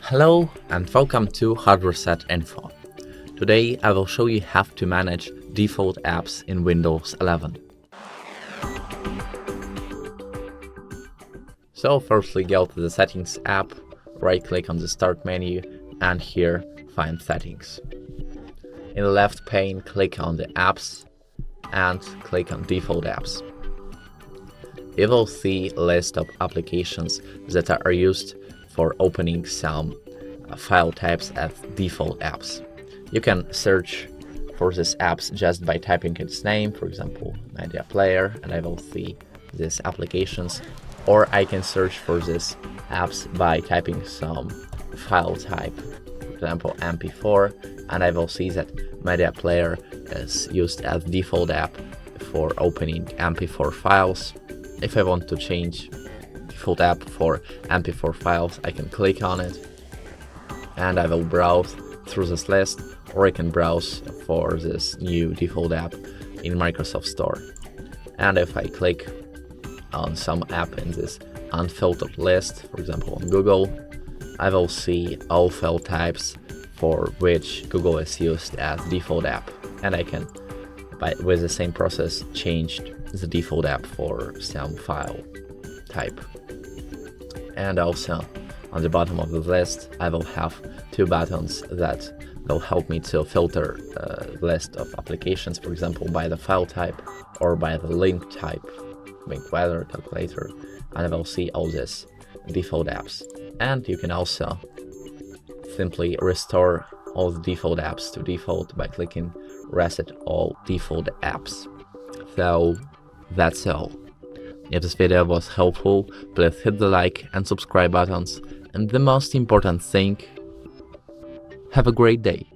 Hello and welcome to HardReset.Info. Today I will show you how to manage default apps in Windows 11. So firstly go to the Settings app, right click on the Start menu and here find Settings. In the left pane click on the Apps and click on Default Apps. You will see a list of applications that are used for opening some file types as default apps. You can search for these apps just by typing its name, for example, Media Player, and I will see these applications. Or I can search for these apps by typing some file type, for example, MP4, and I will see that Media Player is used as default app for opening MP4 files. If I want to change default app for MP4 files, I can click on it and I will browse through this list, or I can browse for this new default app in Microsoft Store. And if I click on some app in this unfiltered list, for example on Google, I will see all file types for which Google is used as default app, and I can, with the same process, change the default app for some file type. And also on the bottom of the list I will have two buttons that will help me to filter a list of applications, for example by the file type or by the link type, link weather, calculator, and I will see all these default apps. And you can also simply restore all the default apps to default by clicking Reset All Default Apps. So that's all. If this video was helpful, please hit the like and subscribe buttons, and the most important thing, have a great day.